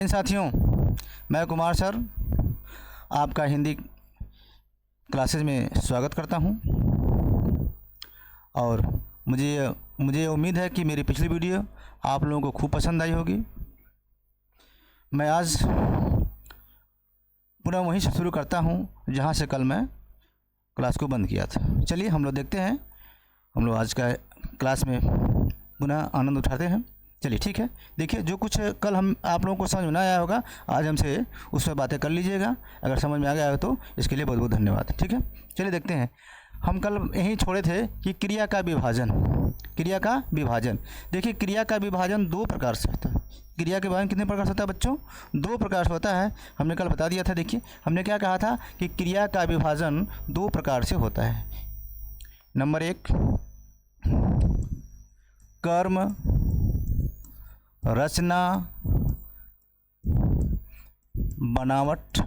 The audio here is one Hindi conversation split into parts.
साथियों, मैं कुमार सर आपका हिंदी क्लासेस में स्वागत करता हूं और मुझे उम्मीद है कि मेरी पिछली वीडियो आप लोगों को खूब पसंद आई होगी। मैं आज पुनः वहीं से शुरू करता हूं जहां से कल मैं क्लास को बंद किया था। चलिए हम लोग देखते हैं, हम लोग आज का क्लास में पुनः आनंद उठाते हैं। चलिए ठीक है, देखिए जो कुछ कल हम आप लोगों को समझ में ना आया होगा, आज हमसे उस पर बातें कर लीजिएगा। अगर समझ में आ गया हो तो इसके लिए बहुत बहुत धन्यवाद। ठीक है, चलिए देखते हैं। हम कल यहीं छोड़े थे कि क्रिया का विभाजन। देखिए क्रिया का विभाजन दो प्रकार से होता है। क्रिया के विभाजन कितने प्रकार से होता है बच्चों? दो प्रकार से होता है। हमने कल बता दिया था। देखिए हमने क्या कहा था कि क्रिया का विभाजन दो प्रकार से होता है। नंबर एक, कर्म रचना बनावट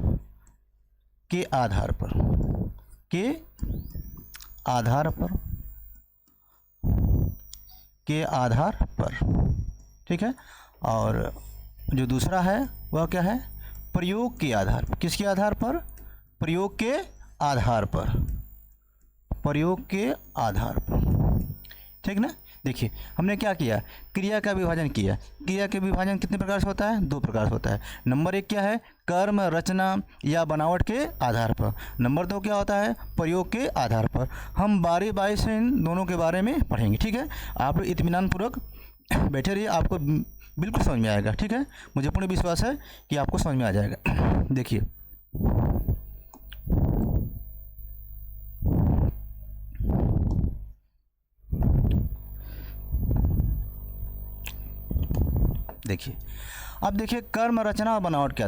के आधार पर ठीक है। और जो दूसरा है वह क्या है? प्रयोग के आधार पर। किसके आधार पर? प्रयोग के आधार पर। ठीक ना। देखिए हमने क्या किया, क्रिया का विभाजन किया। क्रिया के विभाजन कितने प्रकार से होता है? दो प्रकार से होता है। नंबर एक क्या है? कर्म रचना या बनावट के आधार पर। नंबर दो क्या होता है? प्रयोग के आधार पर। हम बारी बारी से इन दोनों के बारे में पढ़ेंगे। ठीक है, आप इत्मीनान पूर्वक बैठे रहिए, आपको बिल्कुल समझ में आएगा। ठीक है, मुझे पूर्ण विश्वास है कि आपको समझ में आ जाएगा। देखिए अब देखिए कर्म रचना और बनावट के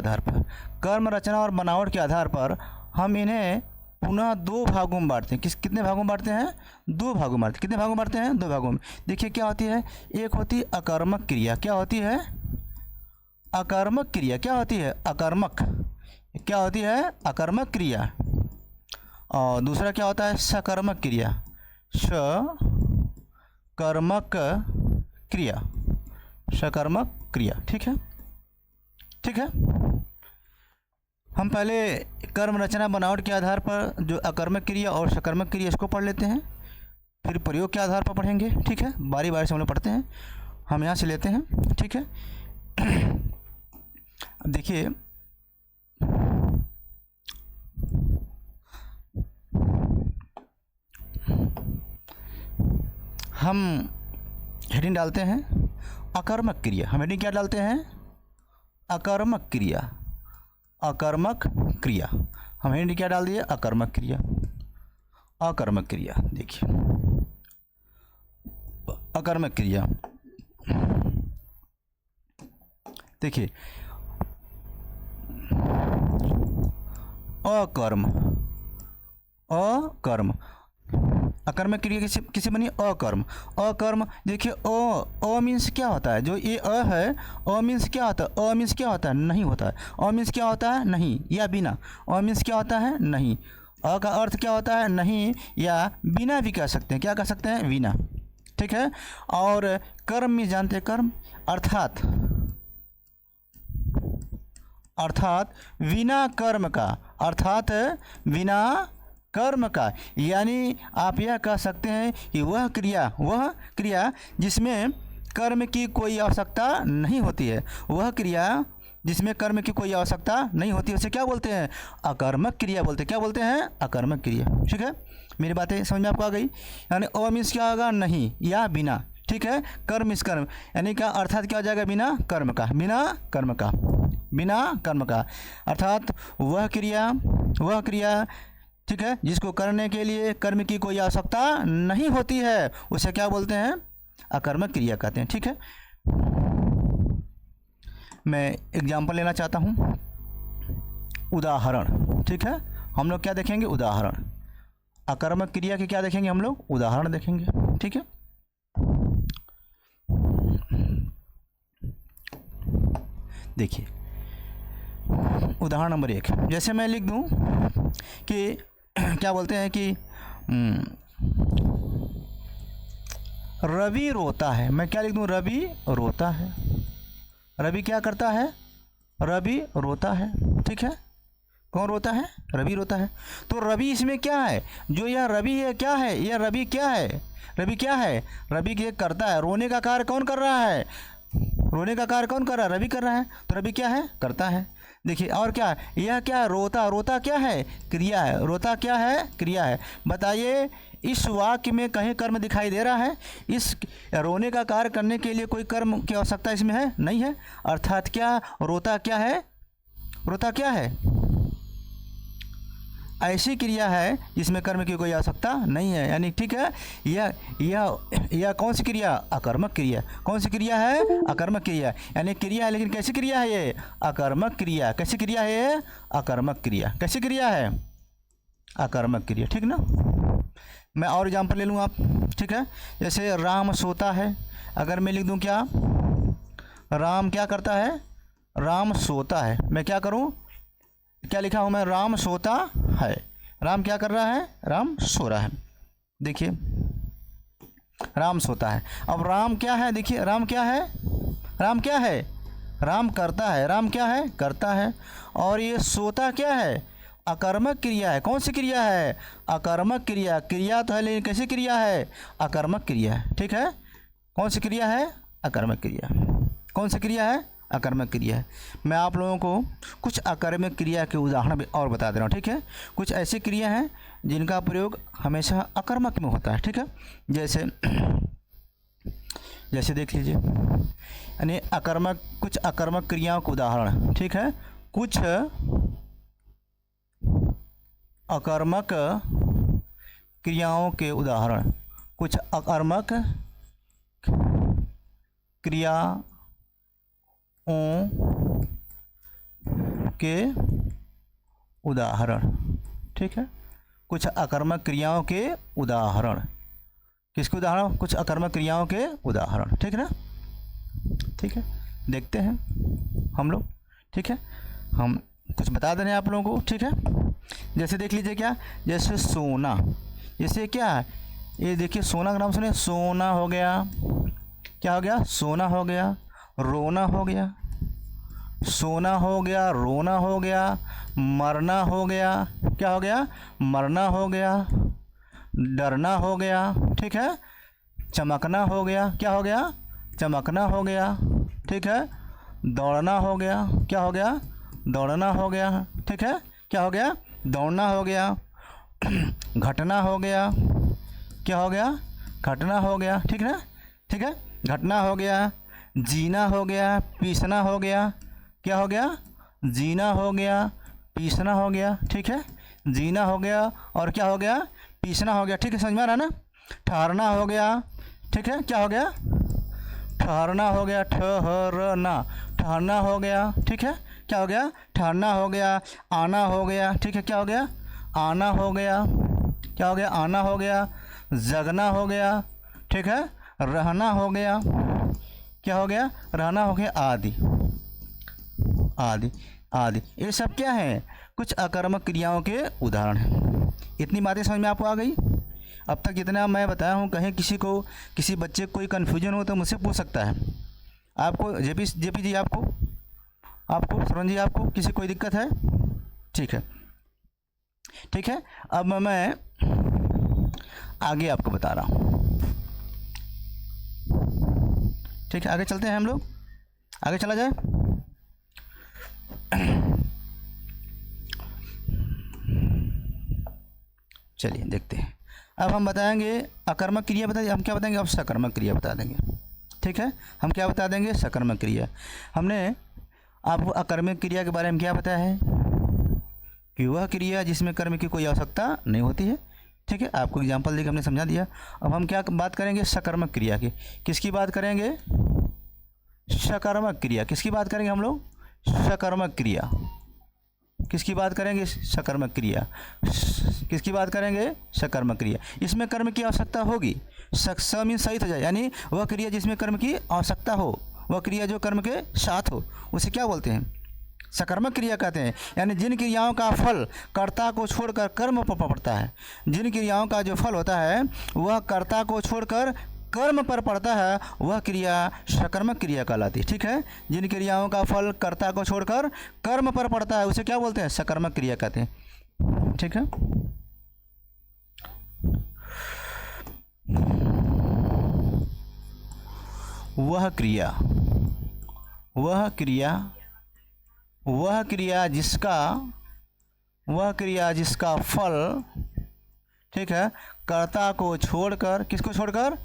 आधार पर हम इन्हें पुनः दो भागों में बांटते हैं। कितने भागों में बांटते हैं? दो भागों में बांटते हैं। कितने भागों में बांटते हैं? दो भागों में। देखिए क्या होती है? एक होती अकर्मक क्रिया। क्या होती है? अकर्मक क्रिया। क्या होती है? अकर्मक क्रिया। और दूसरा क्या होता है? सकर्मक क्रिया। ठीक है। हम पहले कर्म रचना बनावट के आधार पर जो अकर्मक क्रिया और सकर्मक क्रिया इसको पढ़ लेते हैं, फिर प्रयोग के आधार पर पढ़ेंगे। ठीक है, बारी बारी से हम लोग पढ़ते हैं। हम यहाँ से लेते हैं। ठीक है, देखिए हम हेडिंग डालते हैं अकर्मक क्रिया। हम हेडिंग क्या डालते हैं? अकर्मक क्रिया। हम हेडिंग क्या डाल दिए? अकर्मक क्रिया। देखिए अकर्मक क्रिया। देखिए अकर्म अकर्मक क्रिया किसे बनी? अकर्म। देखिए अ मीन्स क्या होता है? जो ये अ है, अ मीन्स क्या होता है? अ मीन्स क्या होता है? नहीं होता है। अ मीन्स क्या होता है? नहीं या बिना। अ मीन्स क्या होता है? नहीं। अ का अर्थ क्या होता है? नहीं या बिना भी कह सकते हैं। क्या कह सकते हैं? बिना। ठीक है। और कर्म में जानते हैं, कर्म अर्थात बिना कर्म का, यानी आप यह कह सकते हैं कि वह क्रिया जिसमें कर्म की कोई आवश्यकता नहीं होती है। उसे क्या बोलते हैं? अकर्मक क्रिया बोलते हैं। क्या बोलते हैं? अकर्मक क्रिया। ठीक है, मेरी बातें समझ में आपको आ गई? यानी अ मीन्स क्या होगा? नहीं या बिना। ठीक है, कर्म मीन्स कर्म, यानी क्या अर्थात क्या हो जाएगा? बिना कर्म का। अर्थात वह क्रिया ठीक है, जिसको करने के लिए कर्म की कोई आवश्यकता नहीं होती है, उसे क्या बोलते हैं? अकर्मक क्रिया कहते हैं। ठीक है, मैं एग्जाम्पल लेना चाहता हूँ, उदाहरण। ठीक है, हम लोग क्या देखेंगे? उदाहरण। अकर्मक क्रिया के क्या देखेंगे हम लोग? उदाहरण देखेंगे। ठीक है, देखिए उदाहरण नंबर 1, जैसे मैं लिख दूं कि क्या बोलते हैं कि रवि रोता है। मैं क्या लिख दूं? रवि रोता है। रवि क्या करता है? रवि रोता है, ठीक है। कौन रोता है? रवि रोता है। तो रवि इसमें क्या है? जो यह रवि है क्या है? यह रवि क्या है? रवि क्या है? रवि के करता है। रोने का कार्य कौन कर रहा है? रोने का कार्य कौन कर रहा है? रवि कर रहा है। तो रवि क्या है? करता है। देखिए और क्या है? यह क्या है? रोता। रोता क्या है? क्रिया है। रोता क्या है? क्रिया है। बताइए इस वाक्य में कहीं कर्म दिखाई दे रहा है? इस रोने का कार्य करने के लिए कोई कर्म की आवश्यकता इसमें है? नहीं है। अर्थात क्या? रोता क्या है? रोता क्या है? ऐसी क्रिया है जिसमें कर्म की कोई आवश्यकता नहीं है, यानी ठीक है। यह कौन सी क्रिया? अकर्मक क्रिया। कौन सी क्रिया है? अकर्मक क्रिया। यानी क्रिया है लेकिन कैसी क्रिया है ये? अकर्मक क्रिया। कैसी क्रिया है ये? अकर्मक क्रिया। कैसी क्रिया है? अकर्मक क्रिया, ठीक ना। मैं और एग्जाम्पल ले लूँ आप, ठीक है। जैसे राम सोता है, अगर मैं लिख दूँ क्या? राम क्या करता है? राम सोता है। मैं क्या करूँ? क्या लिखा हूँ मैं? राम सोता है। राम क्या कर रहा है? राम सो रहा है। देखिए राम सोता है। अब राम क्या है? देखिए राम क्या है? राम क्या है? राम करता है। राम क्या है? करता है। और ये सोता क्या है? अकर्मक क्रिया है। कौन सी क्रिया है? अकर्मक क्रिया। क्रिया तो है लेकिन कैसी क्रिया है? अकर्मक क्रिया है, ठीक है। कौन सी क्रिया है? अकर्मक क्रिया। कौन सी क्रिया है? अकर्मक क्रिया है। मैं आप लोगों को कुछ अकर्मक क्रिया के उदाहरण भी और बता दे रहा हूँ, ठीक है। कुछ ऐसी क्रिया हैं जिनका प्रयोग हमेशा अकर्मक में होता है, ठीक है। जैसे जैसे देख लीजिए, यानी अकर्मक, कुछ अकर्मक क्रियाओं के उदाहरण, ठीक है। कुछ अकर्मक क्रियाओं के उदाहरण। कुछ अकर्मक क्रियाओं के उदाहरण, ठीक है। कुछ अकर्मक क्रियाओं के उदाहरण। किसके उदाहरण? कुछ अकर्मक क्रियाओं के उदाहरण, ठीक है ना। ठीक है, देखते हैं हम लोग, ठीक है। हम कुछ बता दे रहे हैं आप लोगों को, ठीक है। जैसे देख लीजिए क्या, जैसे सोना। जैसे क्या है ये? देखिए सोना का नाम सुने। सोना हो गया, क्या हो गया? सोना हो गया। रोना हो गया, सोना हो गया, रोना हो गया। मरना हो गया, क्या हो गया? मरना हो गया। डरना हो गया, ठीक है। चमकना हो गया, क्या हो गया? चमकना हो गया, ठीक है। दौड़ना हो गया, क्या हो गया? दौड़ना हो गया, ठीक है। क्या हो गया? दौड़ना हो गया। घटना हो गया, क्या हो गया? घटना हो गया, ठीक है ना, ठीक है। घटना हो गया। जीना हो गया, पीसना हो गया, क्या हो गया? जीना हो गया, पीसना हो गया, ठीक है। जीना हो गया और क्या हो गया? पीसना हो गया, ठीक है। समझ में आ रहा है ना। ठहरना हो गया, ठीक है। क्या हो गया? ठहरना हो गया। ठहरना, ठहरना हो गया, ठीक है। क्या हो गया? ठहरना हो गया। आना हो गया, ठीक है। क्या हो गया? आना हो गया, क्या हो गया? आना हो गया। जगना हो गया, ठीक है। रहना हो गया, क्या हो गया? रहना हो गया। आदि आदि आदि, ये सब क्या है? कुछ अकर्मक क्रियाओं के उदाहरण हैं। इतनी बातें समझ में आपको आ गई? अब तक जितना मैं बताया हूँ, कहीं किसी को, किसी बच्चे को कोई कन्फ्यूजन हो तो मुझसे पूछ सकता है। आपको जेपी जी, आपको सरवण जी, आपको किसी कोई दिक्कत है? ठीक है, ठीक है। अब मैं आगे आपको बता रहा हूँ, ठीक है। आगे चलते हैं हम लोग, आगे चला जाए। चलिए देखते हैं। अब हम बताएंगे अकर्मक क्रिया, बताइए हम क्या बताएंगे? अब सकर्मक क्रिया बता देंगे, ठीक है। हम क्या बता देंगे? सकर्मक क्रिया। हमने आपको अकर्मक क्रिया के बारे में क्या बताया है? कि वह क्रिया जिसमें कर्म की कोई आवश्यकता नहीं होती है, ठीक है। आपको एग्जाम्पल देकर हमने समझा दिया। अब हम क्या बात करेंगे? सकर्मक क्रिया की। किसकी बात करेंगे? सकर्मक क्रिया। किसकी बात करेंगे हम लोग? सकर्मक क्रिया। किसकी बात करेंगे? सकर्मक क्रिया। किसकी बात करेंगे? सकर्मक क्रिया। इसमें कर्म की आवश्यकता होगी। मीन सहित हो जाए, यानी वह क्रिया जिसमें कर्म की आवश्यकता हो, वह क्रिया जो कर्म के साथ हो, उसे क्या बोलते हैं? सकर्मक क्रिया कहते हैं। यानी जिन क्रियाओं का फल कर्ता को छोड़कर कर्म पर पड़ता है, जिन क्रियाओं का जो फल होता है वह कर्ता को छोड़कर कर्म पर पड़ता है वह क्रिया सकर्मक क्रिया कहलाती है। ठीक है, जिन क्रियाओं का फल कर्ता को छोड़कर कर्म पर पड़ता है उसे क्या बोलते हैं? सकर्मक क्रिया कहते हैं। ठीक है, वह क्रिया जिसका फल, ठीक है, कर्ता को छोड़कर, किसको छोड़कर?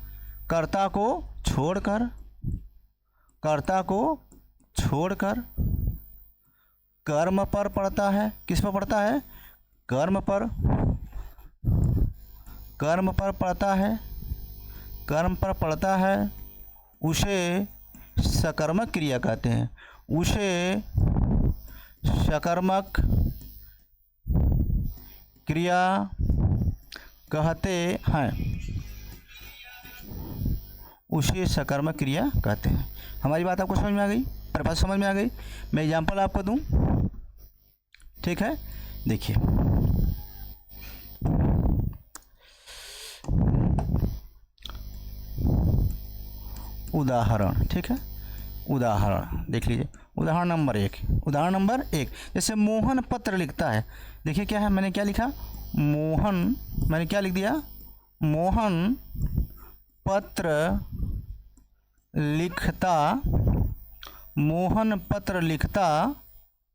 कर्ता को छोड़कर कर्म पर पड़ता है। किस पर पड़ता है? कर्म पर पड़ता है उसे सकर्मक क्रिया कहते हैं। उसे सकर्मक क्रिया कहते हैं। उसे सकर्मक क्रिया कहते हैं। हमारी बात आपको समझ में आ गई? परिभाषा समझ में आ गई? मैं एग्जाम्पल आपको दूं, ठीक है, देखिए। उदाहरण, ठीक है, उदाहरण देख लीजिए। उदाहरण नंबर एक, जैसे मोहन पत्र लिखता है। देखिए क्या है, मैंने क्या लिखा? मोहन, मैंने क्या लिख दिया? मोहन पत्र लिखता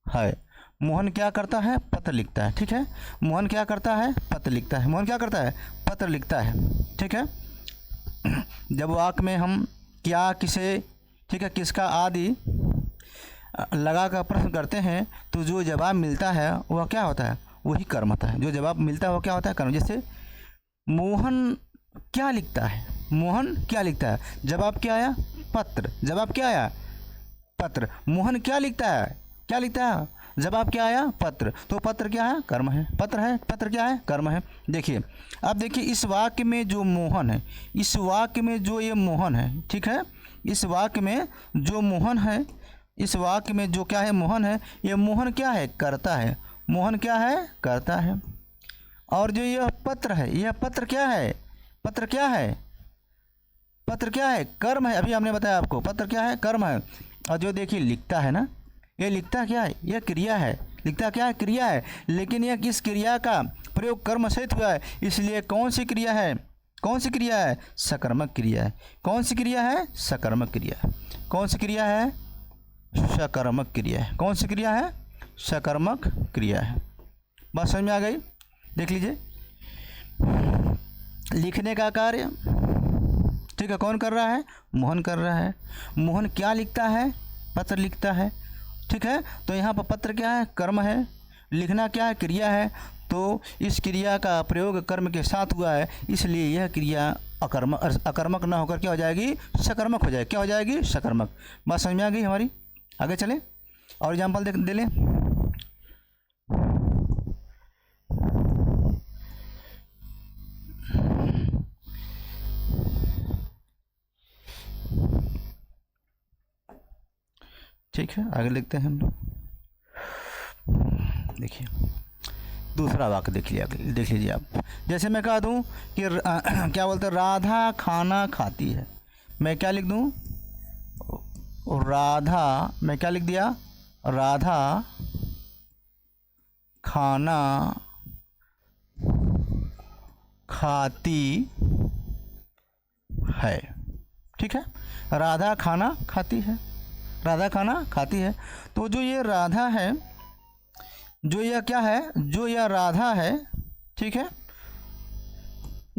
है। मोहन क्या करता है? पत्र लिखता है। ठीक है, मोहन क्या करता है? पत्र लिखता है। मोहन क्या करता है? पत्र लिखता है। ठीक है, जब वाक्य में हम क्या, किसे, ठीक है, किसका आदि लगा कर प्रश्न करते हैं तो जो जवाब मिलता है वह क्या होता है? वही कर्म होता है। जो जवाब मिलता है वो क्या होता है? कर्म। जैसे मोहन क्या लिखता है? मोहन क्या लिखता है? जवाब क्या आया? पत्र। जवाब क्या आया? पत्र। मोहन क्या लिखता है? क्या लिखता है? जवाब क्या आया? पत्र। तो पत्र क्या है? कर्म है। पत्र है, पत्र क्या है? कर्म है। देखिए, अब देखिए इस वाक्य में जो मोहन है, इस वाक्य में जो ये मोहन है, ठीक है, इस वाक्य में जो मोहन है, इस वाक्य में जो क्या है? मोहन है। ये मोहन क्या है? करता है। मोहन क्या है? करता है। और जो यह पत्र है, यह पत्र क्या है? पत्र क्या है? पत्र क्या है? कर्म है। अभी हमने बताया आपको, पत्र क्या है? कर्म है। और जो देखिए लिखता है ना, ये लिखता क्या है? यह क्रिया है। लिखता क्या है? क्रिया है। लेकिन यह किस क्रिया का प्रयोग कर्म सहित हुआ है, इसलिए कौन सी क्रिया है? कौन सी क्रिया है? सकर्मक क्रिया है। कौन सी क्रिया है? सकर्मक क्रिया है। कौन सी क्रिया है? सकर्मक क्रिया है। कौन सी क्रिया है? सकर्मक क्रिया है। बात समझ में आ गई? देख लीजिए, लिखने का कार्य, ठीक है, कौन कर रहा है? मोहन कर रहा है। मोहन क्या लिखता है? पत्र लिखता है। ठीक है, तो यहाँ पर पत्र क्या है? कर्म है। लिखना क्या है? क्रिया है। तो इस क्रिया का प्रयोग कर्म के साथ हुआ है, इसलिए यह क्रिया अकर्मक ना होकर क्या हो जाएगी? सकर्मक हो जाएगी। क्या हो जाएगी? सकर्मक। बात समझ में आ गई हमारी? आगे चलें और एग्जाम्पल दे लें। ठीक है, आगे लिखते हैं हम लोग। देखिए दूसरा वाक्य देख लीजिए आप। जैसे मैं कह दूं कि क्या बोलते हैं? राधा खाना खाती है। मैं क्या लिख दूं? राधा, मैं क्या लिख दिया? राधा खाना खाती है। ठीक है, राधा खाना खाती है। राधा खाना खाती है। तो जो ये राधा है, जो यह क्या है? जो यह राधा है, ठीक है,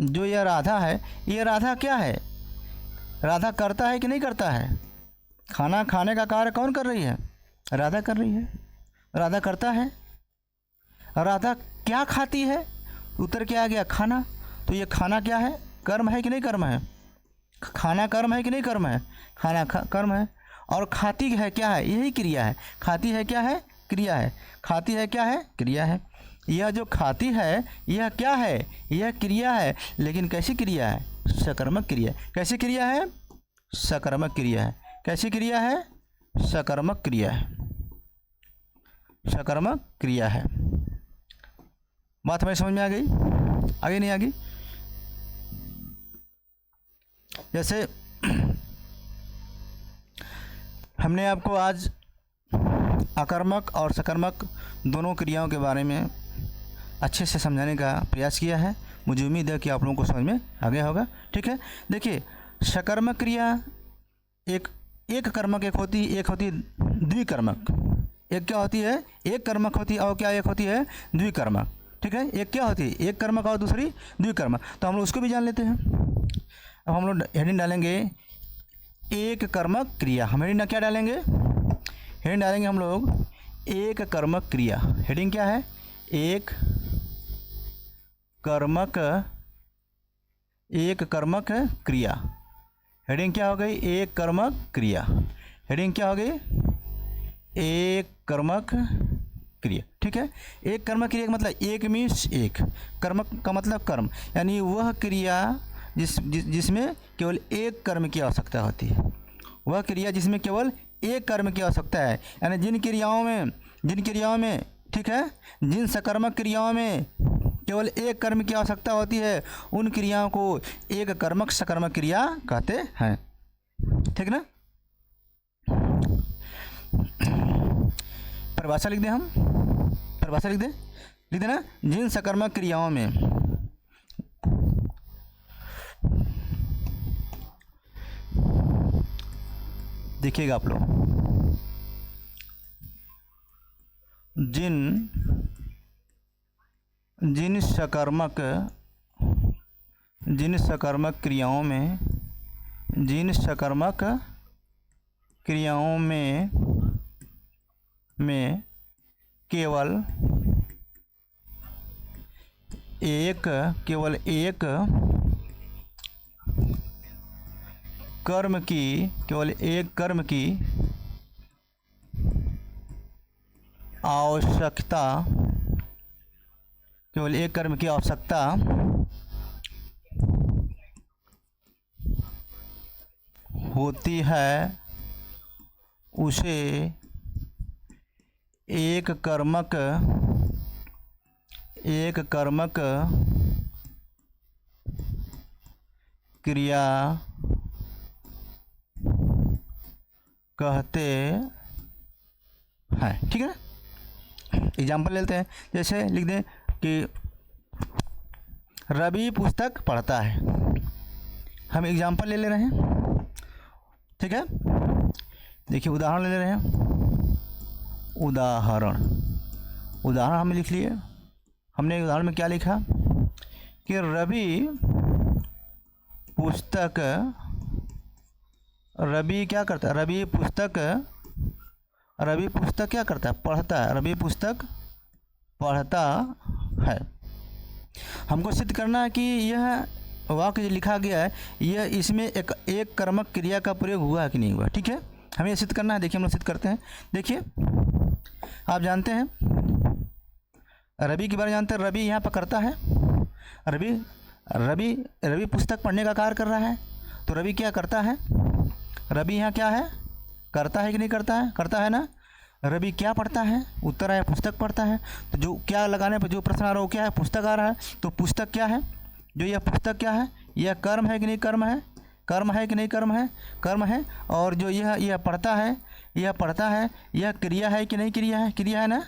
जो यह राधा है, ये राधा क्या है? राधा करता है कि नहीं करता है? खाना खाने का कार्य कौन कर रही है? राधा कर रही है। राधा करता है। राधा क्या खाती है? उत्तर क्या आ गया? खाना। तो ये खाना क्या है? कर्म है कि नहीं कर्म है? खाना कर्म है कि नहीं कर्म है? खाना कर्म है। और खाती है क्या है? यही क्रिया है। खाती है क्या है? क्रिया है। खाती है क्या है? क्रिया है। यह जो खाती है यह क्या है? यह क्रिया है। लेकिन कैसी क्रिया है? सकर्मक क्रिया। कैसी क्रिया है? सकर्मक क्रिया है। कैसी क्रिया है? सकर्मक क्रिया है। सकर्मक क्रिया है। बात हमें समझ में आ गई? आगे नहीं आ गई? जैसे हमने आपको आज आकर्मक और सकर्मक दोनों क्रियाओं के बारे में अच्छे से समझाने का प्रयास किया है। मुझे उम्मीद है कि आप लोगों को समझ में आ गया होगा। ठीक है, देखिए सकर्मक क्रिया एक कर्मक एक होती है द्विकर्मक। एक क्या होती है, एक कर्मक होती है, और क्या एक होती है द्विकर्मक। ठीक है, एक क्या होती है, एक कर्मक और दूसरी द्विकर्मक। तो हम लोग उसको भी जान लेते हैं। अब हम लोग हेडिंग डालेंगे एक कर्मक क्रिया। हम हेडिंग क्या डालेंगे, हेडिंग डालेंगे हम लोग एक कर्मक क्रिया। हेडिंग क्या है, एक कर्मक क्रिया। हेडिंग क्या हो गई, एक कर्मक क्रिया। हेडिंग क्या हो गई, एक कर्मक क्रिया। ठीक है, एक कर्मक क्रिया का मतलब एक मीन्स एक, कर्मक का मतलब कर्म, यानी वह क्रिया जिसमें केवल एक कर्म की आवश्यकता होती है। वह क्रिया जिसमें केवल एक कर्म की आवश्यकता है, यानी जिन क्रियाओं में ठीक है, जिन सकर्मक क्रियाओं में केवल एक कर्म की आवश्यकता होती है, उन क्रियाओं को एक कर्मक सकर्मक क्रिया कहते हैं। ठीक ना, परिभाषा लिख दें हम, परिभाषा लिख दें ना, जिन सकर्मक क्रियाओं में देखिएगा आप लोग, जिन सकर्मक क्रियाओं में केवल एक कर्म की आवश्यकता, केवल एक कर्म की आवश्यकता होती है, उसे एक कर्मक क्रिया कहते हैं। ठीक है ना, एग्जाम्पल लेते हैं। जैसे लिख दें कि रवि पुस्तक पढ़ता है। हम एग्जाम्पल ले रहे हैं। ठीक है, देखिए उदाहरण ले रहे हैं। उदाहरण हमने लिख लिए। हमने उदाहरण में क्या लिखा कि रवि क्या करता है, रवि पुस्तक क्या करता है, पढ़ता है। रवि पुस्तक पढ़ता है। हमको सिद्ध करना है कि यह वाक्य जो लिखा गया है, यह इसमें एक कर्मक क्रिया का प्रयोग हुआ है कि नहीं हुआ। ठीक है, हमें सिद्ध करना है। देखिए हम लोग सिद्ध करते हैं। देखिए आप जानते हैं रवि के बारे में जानते हैं, रवि यहाँ पर करता है। रवि पुस्तक पढ़ने का कार्य कर रहा है। तो रवि क्या करता है, रवि यहाँ क्या है, करता है कि नहीं करता है, करता है ना। रवि क्या पढ़ता है, उत्तर आया पुस्तक पढ़ता है। तो जो क्या लगाने पर जो प्रश्न आ रहा है वो क्या है, पुस्तक आ रहा है। तो पुस्तक क्या है, जो यह पुस्तक क्या है, यह कर्म है कि नहीं कर्म है, कर्म है कि नहीं कर्म है, कर्म है। और जो यह पढ़ता है, यह क्रिया है कि नहीं क्रिया है, क्रिया है ना,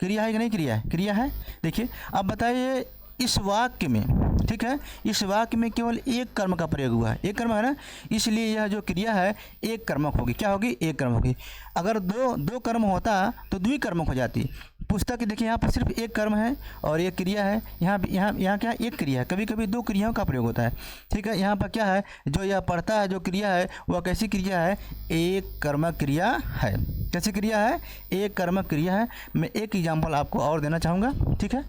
क्रिया है कि नहीं क्रिया है, क्रिया है। देखिए अब बताइए इस वाक्य में, ठीक है, इस वाक्य में केवल एक कर्म का प्रयोग हुआ है, एक कर्म है ना, इसलिए यह जो क्रिया है एक कर्मक होगी। क्या होगी, एक कर्म होगी। अगर दो कर्म होता तो द्विकर्मक हो जाती। पुस्तक देखिए यहाँ पर सिर्फ एक कर्म है और एक क्रिया है। यहाँ क्या एक क्रिया है, कभी कभी दो क्रियाओं का प्रयोग होता है। ठीक है, यहाँ पर क्या है, जो यह पढ़ता है जो क्रिया है वह कैसी क्रिया है, एक कर्मक क्रिया है। कैसी क्रिया है, एक कर्मक क्रिया है। मैं एक एग्जाम्पल आपको और देना चाहूँगा। ठीक है,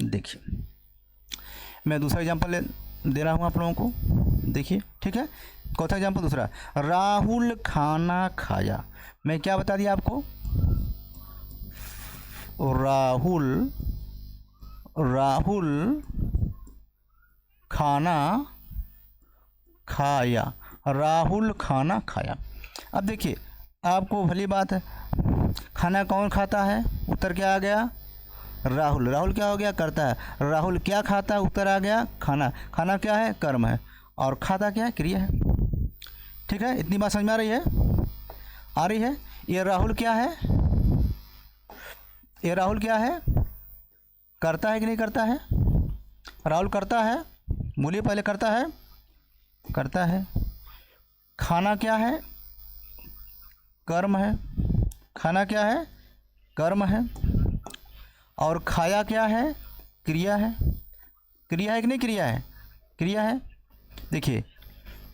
देखिए मैं दूसरा एग्जांपल दे रहा हूँ आप लोगों को। देखिए ठीक है, कौन सा एग्जांपल दूसरा, राहुल खाना खाया। मैं क्या बता दिया आपको, राहुल खाना खाया, राहुल खाना खाया। अब देखिए आपको भली बात है, खाना कौन खाता है? उत्तर क्या आ गया? राहुल। राहुल क्या हो गया? करता है। राहुल क्या खाता है? उत्तर आ गया खाना। खाना क्या है? कर्म है। और खाता क्या है? क्रिया है। ठीक है, इतनी बात समझ में आ रही है? आ रही है? ये राहुल क्या है? ये राहुल क्या है? करता है कि नहीं करता है? राहुल करता है, बोलिए पहले। करता है? करता है। खाना क्या है? कर्म है। खाना क्या है? कर्म है। और खाया क्या है? क्रिया है। क्रिया है कि नहीं क्रिया है? क्रिया है। देखिए,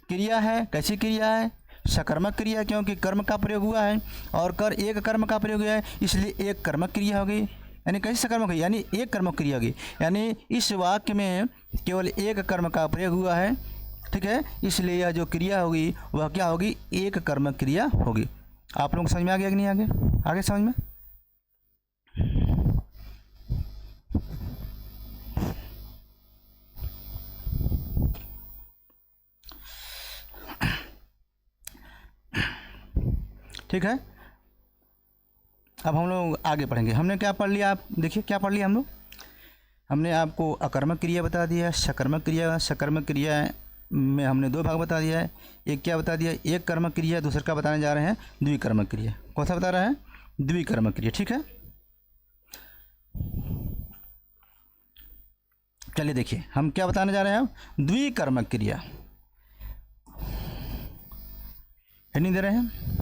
क्रिया है, कैसी क्रिया है? सकर्मक क्रिया, क्योंकि कर्म का प्रयोग हुआ है और एक कर्म का प्रयोग हुआ है, इसलिए एक कर्मक क्रिया हो गई। यानी कैसी सकर्मक है? यानी एक कर्मक क्रिया होगी। यानी इस वाक्य में केवल एक कर्म का प्रयोग हुआ है, ठीक है, इसलिए यह जो क्रिया होगी वह क्या होगी? एक कर्मक क्रिया होगी। आप लोगों को समझ में आ गया कि नहीं? आगे आगे समझ में? ठीक है, अब हम लोग आगे पढ़ेंगे। हमने क्या पढ़ लिया? आप देखिए क्या पढ़ लिया हम लोग। हमने आपको अकर्मक क्रिया बता दिया, सकर्मक क्रिया। सकर्मक क्रिया में हमने दो भाग बता दिया है। एक क्या बता दिया? एक कर्मक क्रिया। दूसरा का बताने जा रहे हैं द्विकर्मक क्रिया। कौन सा बता रहे हैं? द्विकर्मक क्रिया। ठीक है, चलिए देखिए हम क्या बताने जा रहे हैं अब। द्विकर्मक क्रिया। हेडिंग दे रहे हैं।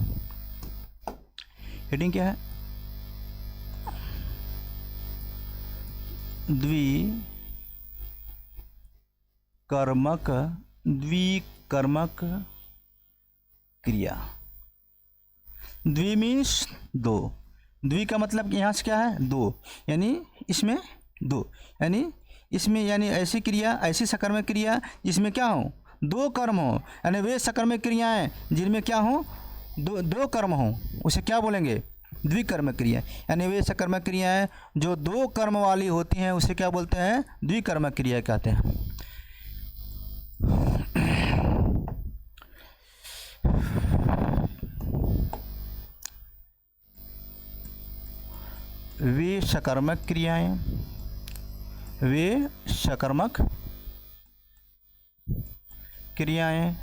हेडिंग क्या है? द्विकर्मक क्रिया। द्वि मीन्स दो। द्वि का मतलब यहाँ से क्या है? दो। यानी इसमें दो, यानी इसमें, यानी ऐसी क्रिया, ऐसी सकर्मक क्रिया जिसमें क्या हो? दो कर्म हो। यानी वे सकर्मक क्रियाएं जिनमें क्या हो? दो कर्म हो, उसे क्या बोलेंगे? द्विकर्मक क्रिया। यानी वे सकर्मक क्रियाएं जो दो कर्म वाली होती हैं उसे क्या बोलते हैं? द्विकर्मक क्रिया कहते हैं। वे सकर्मक क्रियाएं, वे सकर्मक क्रियाएं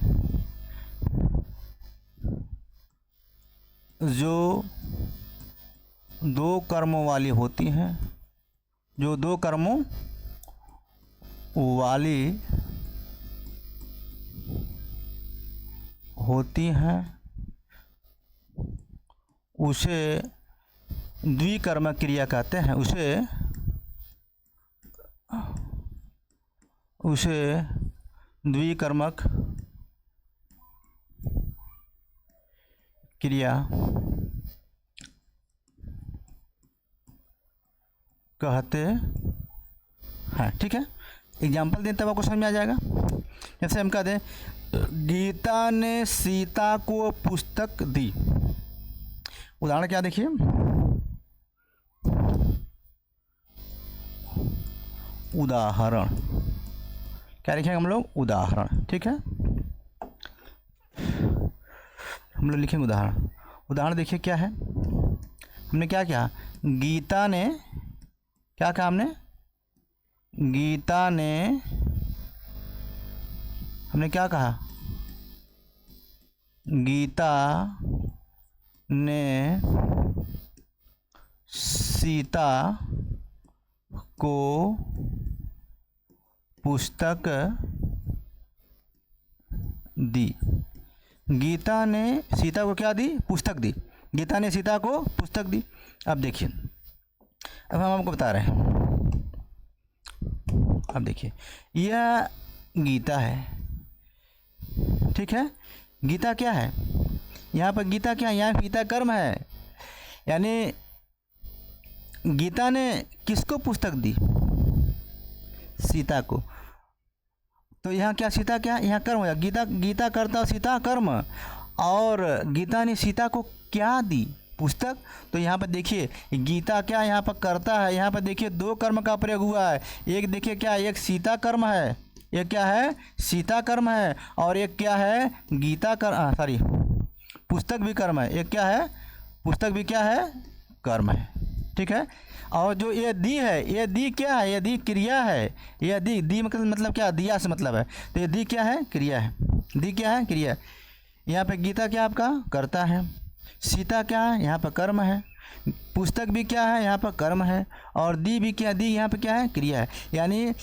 जो दो कर्मों वाली होती हैं, जो दो कर्मों वाली होती हैं उसे द्विकर्मक क्रिया कहते हैं। उसे द्विकर्मक क्रिया कहते हैं। ठीक है, एग्जाम्पल दें तब आपको समझ में आ जाएगा। जैसे हम कहते हैं गीता ने सीता को पुस्तक दी। उदाहरण क्या देखिए, उदाहरण क्या लिखेंगे हम लोग? उदाहरण। ठीक है, हम लोग लिखेंगे उदाहरण। उदाहरण देखिए क्या है। हमने क्या किया? गीता ने क्या कहा? हमने गीता ने, हमने क्या कहा? गीता ने सीता को पुस्तक दी। गीता ने सीता को क्या दी? पुस्तक दी। गीता ने सीता को पुस्तक दी। अब देखिए, अब हम आपको बता रहे हैं। अब देखिए, यह गीता है, ठीक है। गीता क्या है? यहाँ पर गीता क्या है? यहाँ गीता कर्म है। यानी गीता ने किसको पुस्तक दी? सीता को। तो यहाँ क्या? सीता क्या? यहाँ कर्म हो गया। गीता करता और सीता कर्म। और गीता ने सीता को क्या दी? पुस्तक। तो यहाँ पर देखिए गीता क्या यहाँ पर करता है। यहाँ पर देखिए दो कर्म का प्रयोग हुआ है। एक देखिए क्या, एक सीता कर्म है, एक क्या है? सीता कर्म है। और एक क्या है? गीता कर्म, सॉरी, पुस्तक भी कर्म है। एक क्या है? पुस्तक भी क्या है? कर्म है। ठीक है। और जो ये दी है, ये दी क्या है? ये दी क्रिया है। ये दी मतलब क्या? दिया से मतलब है। तो ये दी क्या है? क्रिया है। दी क्या है? क्रिया। यहाँ पे गीता क्या आपका कर्ता है, सीता क्या है? यहाँ पर कर्म है। पुस्तक भी क्या है? यहाँ पर कर्म है। और दी भी क्या? दी यहाँ पे क्या है? क्रिया है। यानी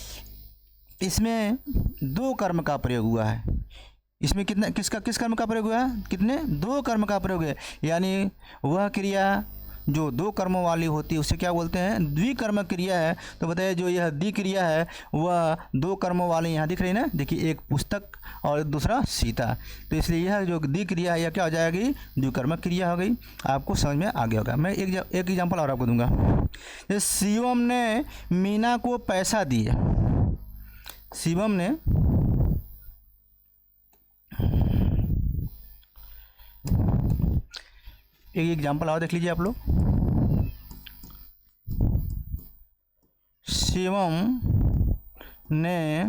इसमें दो कर्म का प्रयोग हुआ है। इसमें किस कर्म का प्रयोग हुआ है? कितने? दो कर्म का प्रयोग है। यानी वह क्रिया जो दो कर्मों वाली होती है उसे क्या बोलते हैं? द्विकर्म क्रिया है। तो बताइए जो यह द्वि क्रिया है वह दो कर्मों वाली यहाँ दिख रही है ना, देखिए, एक पुस्तक और दूसरा सीता। तो इसलिए यह जो द्वि क्रिया है यह क्या हो जाएगी? द्विकर्म क्रिया हो गई। आपको समझ में आ गया होगा। मैं एक एग्जाम्पल और आपको दूंगा। जैसे शिवम ने मीना को पैसा दिया। शिवम ने एक एग्जाम्पल और देख लीजिए आप लोग। शिवम ने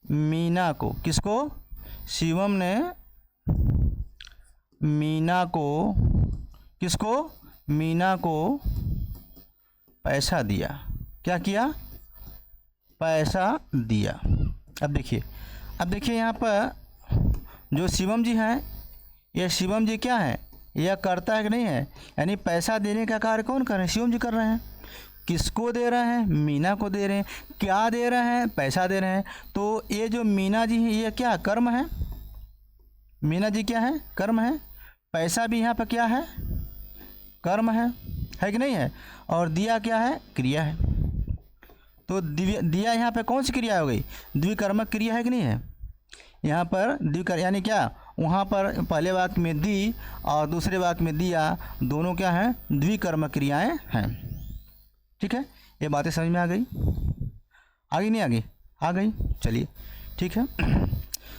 मीना को, किसको? शिवम ने मीना को, किसको? मीना को पैसा दिया। क्या किया? पैसा दिया। अब देखिए यहाँ पर जो शिवम जी हैं, ये शिवम जी क्या है? यह करता है कि नहीं है? यानी पैसा देने का कार्य कौन कर रहे हैं? शिवम जी कर रहे हैं। किसको दे रहे हैं? मीना को दे रहे हैं। क्या दे रहे हैं? पैसा दे रहे हैं। तो ये जो मीना जी है ये क्या? कर्म है। मीना जी क्या है? कर्म है। पैसा भी यहाँ पर क्या है? कर्म है कि नहीं है? और दिया क्या है? क्रिया है। तो दिया यहाँ पे कौन सी क्रिया हो गई? द्विकर्मक क्रिया है कि नहीं है? यहाँ पर द्विकर्म यानी क्या? वहाँ पर पहले वाक्य में दी और दूसरे वाक्य में दिया, दोनों क्या हैं? द्विकर्म क्रियाएं हैं। ठीक है, ये बातें समझ में आ गई? आ गई नहीं? आ गई? आ गई। चलिए ठीक है।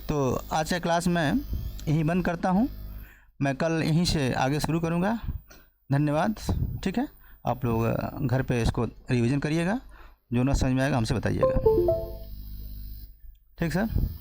तो आज का क्लास मैं यहीं बंद करता हूँ। मैं कल यहीं से आगे शुरू करूँगा। धन्यवाद। ठीक है, आप लोग घर पे इसको रिवीजन करिएगा, जो ना समझ में आएगा हमसे बताइएगा। ठीक सर।